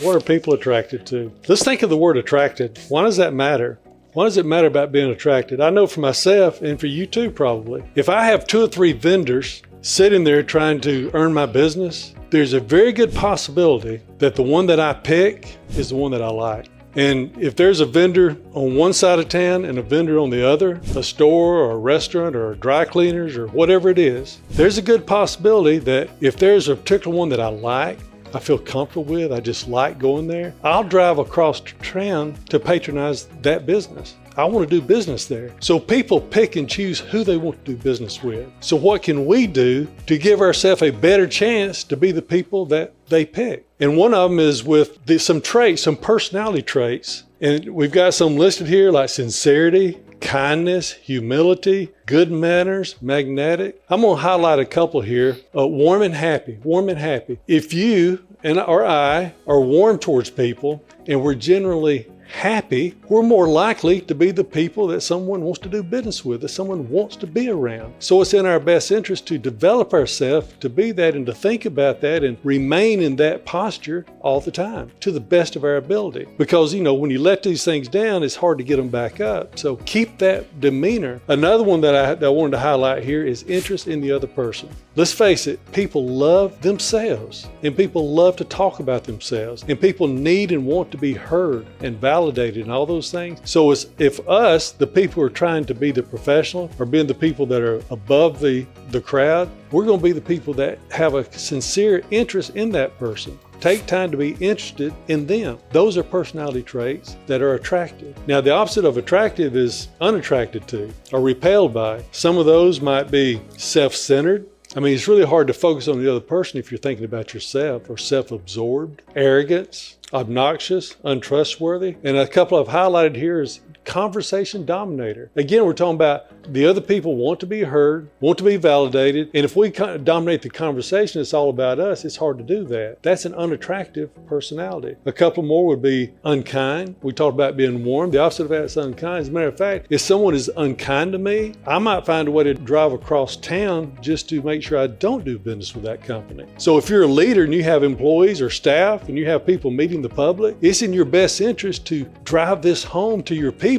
What are people attracted to? Let's think of the word attracted. Why does that matter? Why does it matter about being attracted? I know for myself, and for you too probably, if I have 2 or 3 vendors sitting there trying to earn my business, there's a very good possibility that the one that I pick is the one that I like. And if there's a vendor on one side of town and a vendor on the other, a store or a restaurant or dry cleaners or whatever it is, there's a good possibility that if there's a particular one that I like, I feel comfortable with, I just like going there, I'll drive across town to patronize that business. I want to do business there. So people pick and choose who they want to do business with. So what can we do to give ourselves a better chance to be the people that they pick? And one of them is with some traits, some personality traits. And we've got some listed here like sincerity, kindness, humility, good manners, magnetic. I'm going to highlight a couple here. Warm and happy, warm and happy. If you or I are warm towards people and we're generally happy, we're more likely to be the people that someone wants to do business with, that someone wants to be around. So it's in our best interest to develop ourselves to be that and to think about that and remain in that posture all the time to the best of our ability. Because, when you let these things down, it's hard to get them back up. So keep that demeanor. Another one that I wanted to highlight here is interest in the other person. Let's face it, people love themselves and people love to talk about themselves and people need and want to be heard and validated and all those things. So it's if us, the people who are trying to be the professional or being the people that are above the crowd, we're going to be the people that have a sincere interest in that person. Take time to be interested in them. Those are personality traits that are attractive. Now, the opposite of attractive is unattracted to or repelled by. Some of those might be self-centered. It's really hard to focus on the other person if you're thinking about yourself, or self-absorbed, arrogance, obnoxious, untrustworthy. And a couple I've highlighted here is conversation dominator. Again, we're talking about the other people want to be heard, want to be validated. And if we dominate the conversation, it's all about us. It's hard to do that. That's an unattractive personality. A couple more would be unkind. We talked about being warm. The opposite of that is unkind. As a matter of fact, if someone is unkind to me, I might find a way to drive across town just to make sure I don't do business with that company. So if you're a leader and you have employees or staff and you have people meeting the public, it's in your best interest to drive this home to your people,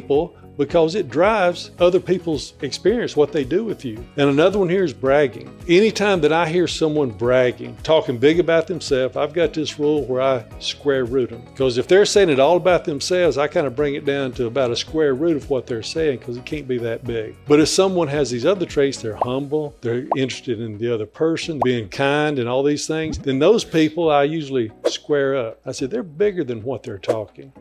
because it drives other people's experience, what they do with you. And another one here is bragging. Anytime that I hear someone bragging, talking big about themselves, I've got this rule where I square root them. Because if they're saying it all about themselves, I kind of bring it down to about a square root of what they're saying, because it can't be that big. But if someone has these other traits, they're humble, they're interested in the other person, being kind and all these things, then those people I usually square up. I said, they're bigger than what they're talking.